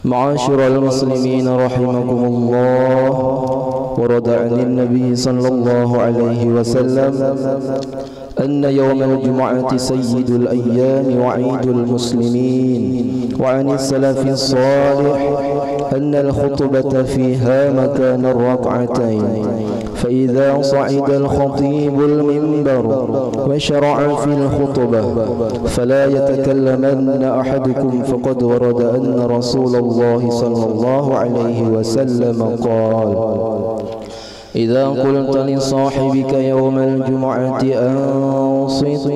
معاشر المسلمين رحمكم الله. ورد عن النبي صلى الله عليه وسلم أن يوم الجمعة سيد الأيام وعيد المسلمين. وعن السلف الصالح أن الخطبة فيها مكان الركعتين، فإذا صعد الخطيب المنبر وشرع في الخطبة فلا يتكلمن أحدكم، فقد ورد أن رسول الله صلى الله عليه وسلم قال: إذا قلت لصاحبك يوم الجمعة أنصت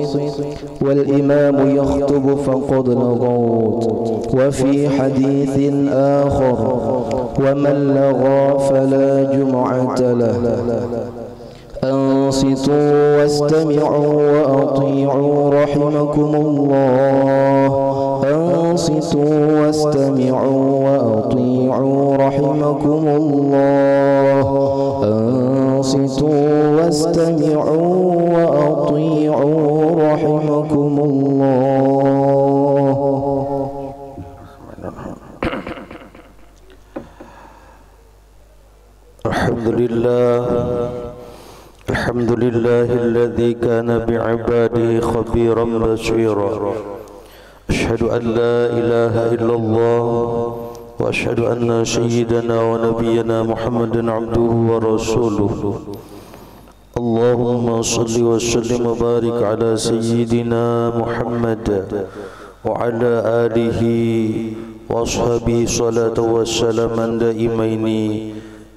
والإمام يخطب فقد لغوت. وفي حديث آخر: ومن لغى فلا جمعة له. أنصتوا واستمعوا وأطيعوا رحمكم الله. أنصتوا واستمعوا وأطيعوا رحمكم الله. أنصتوا واستمعوا وأطيعوا رحمكم الله. الحمد لله الذي كان بعباده خبيرا بصيرا. أشهد أن لا إله إلا الله وأشهد أن سيدنا ونبينا محمدا عبده ورسوله. اللهم صل وسلم وبارك على سيدنا محمد وعلى آله وأصحابه صلاة وسلاما دائمين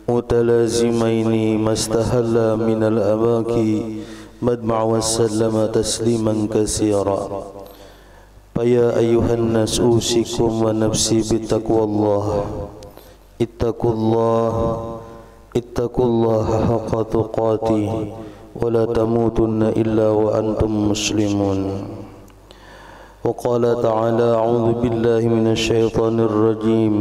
متلازمين ما استهل من الأماكن مدمع وسلم تسليما كثيرا. فيا أيها الناس أوصيكم ونفسي بتقوى الله. اتقوا الله حق تقاته ولا تموتن إلا وأنتم مسلمون. وقال تعالى: أعوذ بالله من الشيطان الرجيم.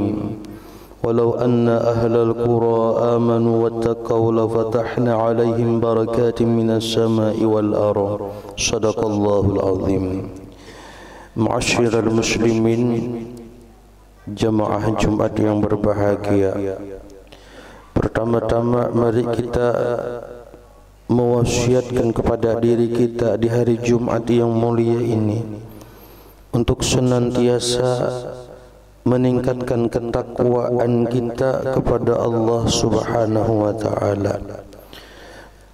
ولو أن أهل القرى آمنوا واتقوا لفتحنا عليهم بركات من السماء والأرض. صدق الله العظيم. Ma'asyiral muslimin, jamaah Jumat yang berbahagia. Pertama-tama mari kita mewasiatkan kepada diri kita di hari Jumat yang mulia ini untuk senantiasa meningkatkan ketakwaan kita kepada Allah Subhanahu wa taala.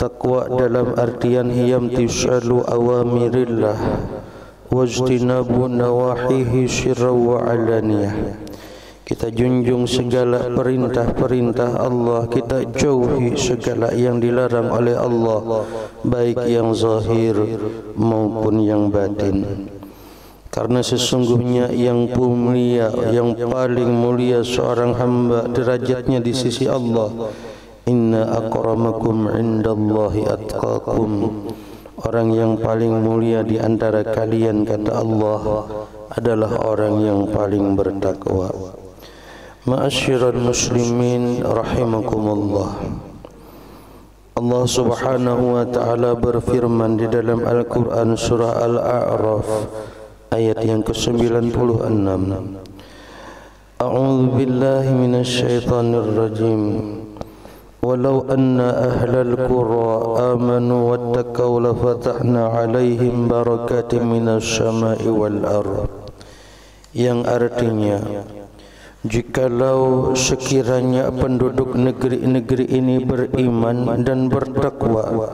Takwa dalam artian hiyamtisalu awamirillah wajtinabu nawahihi sirra wa alaniyah. Kita junjung segala perintah-perintah Allah, kita jauhi segala yang dilarang oleh Allah, baik yang zahir maupun yang batin. Karena sesungguhnya yang mulia, yang paling mulia seorang hamba derajatnya di sisi Allah. Inna akramakum indallahi atqakum. Orang yang paling mulia di antara kalian, kata Allah, adalah orang yang paling bertakwa. Ma'asyiral muslimin rahimakumullah. Allah Subhanahu wa taala berfirman di dalam Al-Qur'an surah Al-A'raf ayat yang ke-96. A'udzu billahi minasy syaithanir rajim. Walau anna ahlal qura amanu wattaqaw lafatahna 'alaihim barakatin minasy sama'i wal ardh. Yang artinya, jikalau sekiranya penduduk negeri-negeri ini beriman dan bertakwa,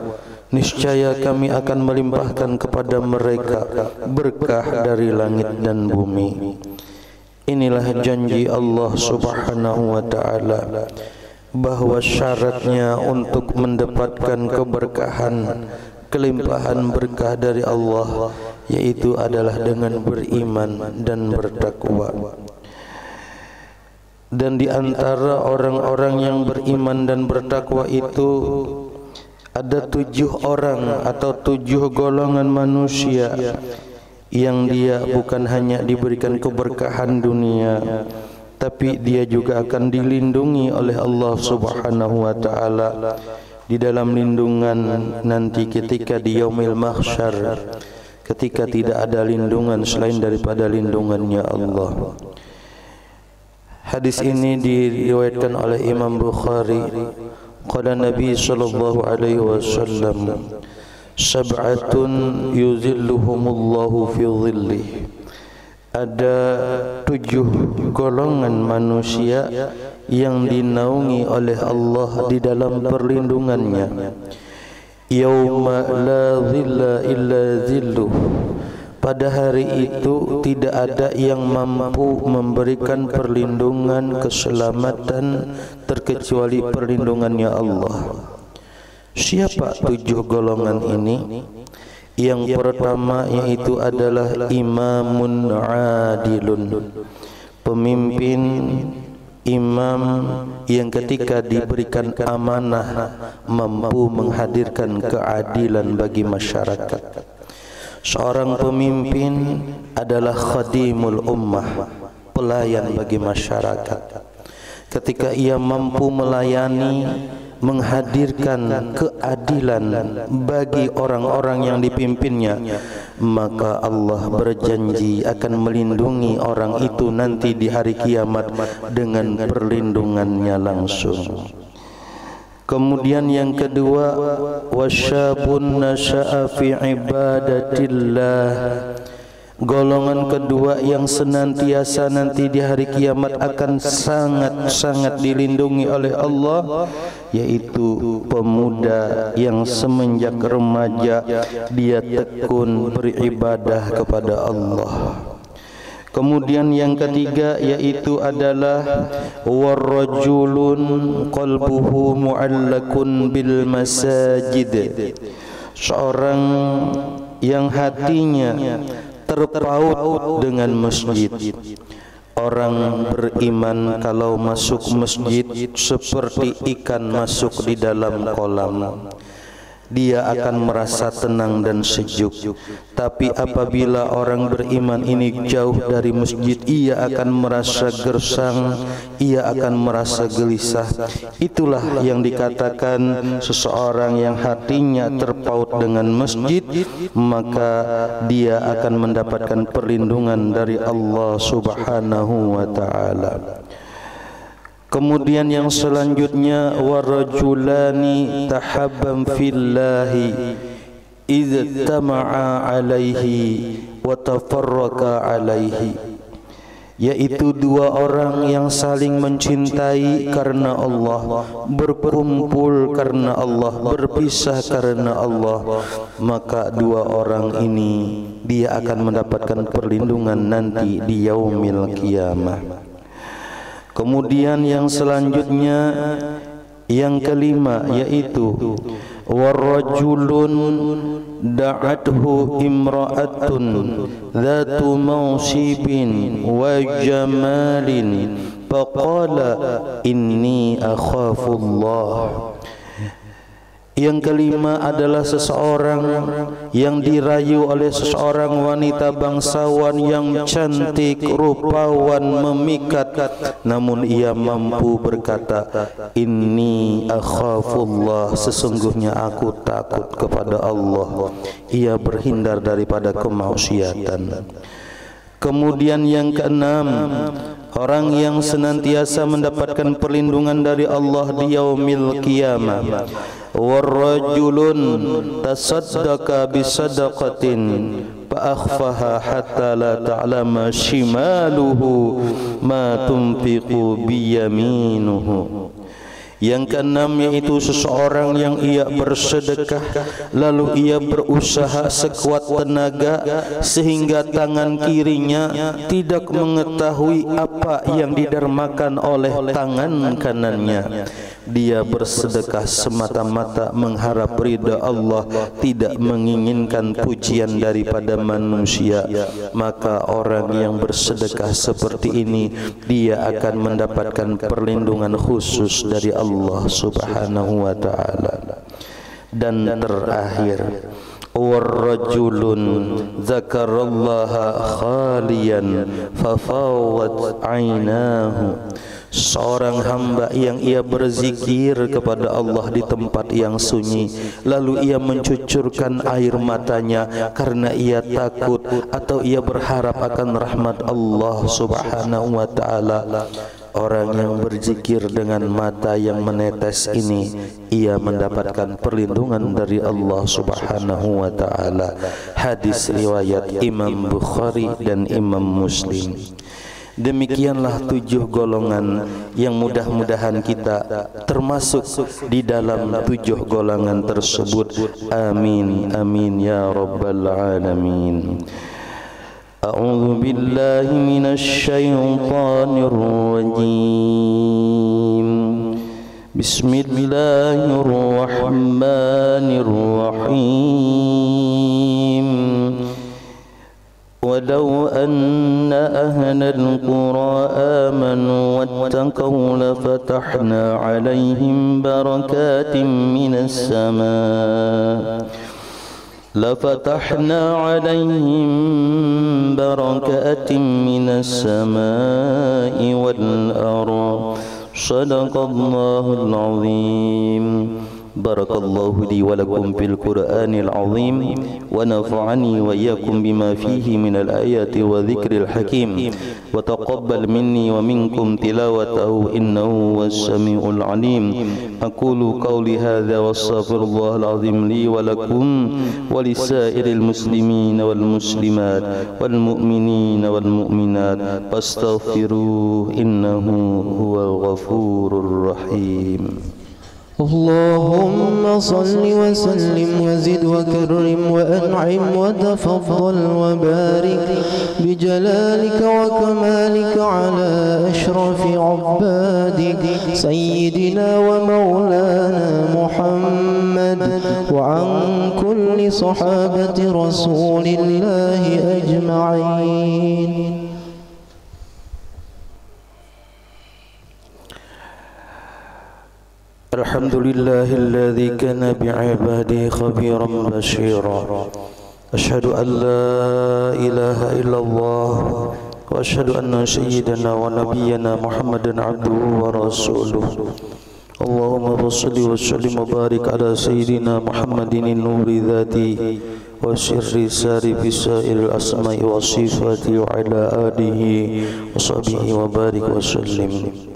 niscaya kami akan melimpahkan kepada mereka berkah dari langit dan bumi. Inilah janji Allah Subhanahu wa taala, bahwa syaratnya untuk mendapatkan keberkahan, kelimpahan berkah dari Allah, yaitu adalah dengan beriman dan bertakwa. Dan di antara orang-orang yang beriman dan bertakwa itu ada 7 orang atau 7 golongan manusia yang dia bukan hanya diberikan keberkahan dunia, tapi dia juga akan dilindungi oleh Allah Subhanahu wa taala di dalam lindungan nanti ketika di yaumil mahsyar, ketika tidak ada lindungan selain daripada lindungannya Allah. Hadis ini diriwayatkan oleh Imam Bukhari. Qala Nabi sallallahu alaihi wasallam, sab'atun yuzilluhumullahu fi dhillih. Ada 7 golongan manusia yang dinaungi oleh Allah di dalam perlindungannya. Yauma la dhilla illa dhilluh. Pada hari itu tidak ada yang mampu memberikan perlindungan keselamatan terkecuali perlindungannya Allah. Siapa 7 golongan ini? Yang pertama yaitu adalah imamun adilun, pemimpin imam yang ketika diberikan amanah mampu menghadirkan keadilan bagi masyarakat. Seorang pemimpin adalah khadimul ummah, pelayan bagi masyarakat. Ketika ia mampu melayani, menghadirkan keadilan bagi orang-orang yang dipimpinnya, maka Allah berjanji akan melindungi orang itu nanti di hari kiamat dengan perlindungannya langsung. Kemudian yang kedua, wasyabun nasha'a fi ibadatillah. Golongan kedua yang senantiasa nanti di hari kiamat akan sangat-sangat dilindungi oleh Allah, yaitu pemuda yang semenjak remaja dia tekun beribadah kepada Allah. Kemudian yang ketiga yaitu adalah warrajulun qalbuhu mu'allakun bil masajid. Seorang yang hatinya terpaut dengan masjid. Orang beriman kalau masuk masjid seperti ikan masuk di dalam kolam. Dia akan merasa tenang dan sejuk. Tapi apabila orang beriman ini jauh dari masjid, ia akan merasa gersang, ia akan merasa gelisah. Itulah yang dikatakan seseorang yang hatinya terpaut dengan masjid, maka dia akan mendapatkan perlindungan dari Allah Subhanahu wa ta'ala. Kemudian yang selanjutnya, warajulani tahabbam fillahi idh tama'a alaihi wa tafarraqa alaihi. Yaitu 2 orang yang saling mencintai karena Allah, berkumpul karena Allah, berpisah karena Allah, maka 2 orang ini dia akan mendapatkan perlindungan nanti di yaumil qiyamah. Kemudian yang selanjutnya yang kelima yaitu warrajulun da'athu imra'atun dhatu mansibin wa jamalin faqala inni akhafullah. Yang kelima adalah seseorang yang dirayu oleh seseorang wanita bangsawan yang cantik, rupawan, memikat, namun ia mampu berkata, inni akhafullah, sesungguhnya aku takut kepada Allah. Ia berhindar daripada kemaksiatan. Kemudian yang keenam, orang yang senantiasa mendapatkan perlindungan dari Allah di yaumil qiyamah. Warrajulun tasaddaqa bisadaqatin fa akhfaha hatta la ta'lama shimaluhu ma tunfiqu biyaminuhu. Yang keenam yaitu seseorang yang ia bersedekah lalu ia berusaha sekuat tenaga sehingga tangan kirinya tidak mengetahui apa yang didermakan oleh tangan kanannya. Dia bersedekah semata-mata mengharap ridha Allah, tidak menginginkan pujian daripada manusia. Maka orang yang bersedekah seperti ini dia akan mendapatkan perlindungan khusus dari Allah Subhanahu wa ta'ala. Dan terakhir, warrajulun dzakarallaha khaliyan fafawat ainahu. seorang hamba yang ia berzikir kepada Allah di tempat yang sunyi, lalu ia mencucurkan air matanya karena ia takut atau ia berharap akan rahmat Allah Subhanahu wa ta'ala. Orang yang berzikir dengan mata yang menetes ini, ia mendapatkan perlindungan dari Allah Subhanahu wa ta'ala. Hadis riwayat Imam Bukhari dan Imam Muslim. Demikianlah 7 golongan yang mudah-mudahan kita termasuk di dalam 7 golongan tersebut. Amin, amin ya rabbal alamin. A'udzu billahi minasy syaithanir rajim. Bismillahirrahmanirrahim. Walau anna ahlal qura amanu wattaqaw lafatahna 'alaihim barakatin minas samaa لفتحنا عليهم بركات من السماء والأرض صدق الله العظيم. بارك الله لي ولكم في القرآن العظيم ونفعني وإياكم بما فيه من الآيات وذكر الحكيم وتقبل مني ومنكم تلاوته إنه هو السميع العليم. أقول قولي هذا واستغفر الله العظيم لي ولكم ولسائر المسلمين والمسلمات والمؤمنين والمؤمنات فاستغفروه إنه هو الغفور الرحيم. اللهم صل وسلم وزد وكرم وأنعم وتفضل وبارك بجلالك وكمالك على أشرف عبادك سيدنا ومولانا محمد وعن كل صحابة رسول الله أجمعين. الحمد لله الذي كان بعباده خبيرا بشيرا. أشهد أن لا إله إلا الله وأشهد أن سيدنا ونبينا محمدا عبده ورسوله. اللهم صل وسلم وبارك على سيدنا محمد النور ذاته وسر ساري بسائر الأسماء والصفات وعلى آله وصحبه وبارك وسلم.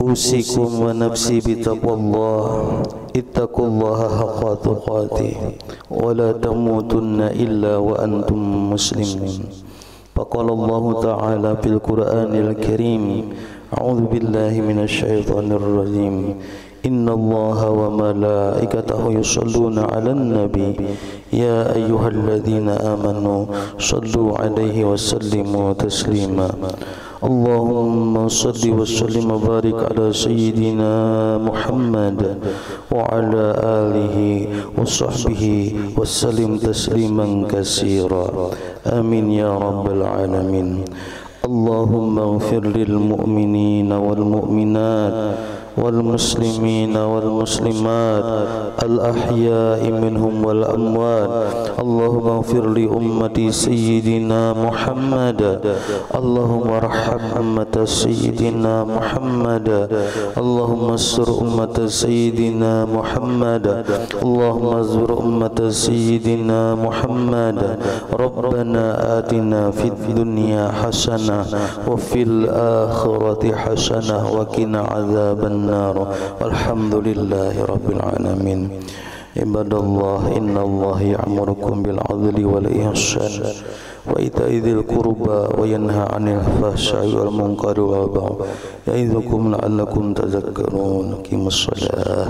Usikum wa nafsi bitaqwallah ittaqullaha haqqa tuqatih wa la tamutunna illa wa antum muslimun. Faqala Allah ta'ala fil Qur'anil Karim, a'udzu billahi minasy syaithanir rajim. Innallaha wa malaikatahu yusholluna 'alan nabi ya ayyuhalladzina amanu shallu 'alaihi wa sallimu taslima. Allahumma salli wa sallim wa barik ala sayyidina Muhammad wa ala alihi wa sahbihi wa sallim tasliman katsira. Amin ya rabbal alamin. Allahumma ighfir lil mu'minina wal mu'minat والمسلمين والمسلمات الأحياء منهم والأموات. اللهم اغفر لأمة سيدنا محمد. اللهم ارحم أمة سيدنا محمد. اللهم استر أمة سيدنا محمد. اللهم استر أمة سيدنا محمد. ربنا آتنا في الدنيا حسنة وفي الآخرة حسنة وقنا عذاب النار. والحمد لله رب العالمين. عباد الله إن الله يأمركم بالعدل والإحسان وإيتاء ذي القربى وينهى عن الفحشاء والمنكر والبغي يعظكم لعلكم تذكرون. أقيموا الصلاة.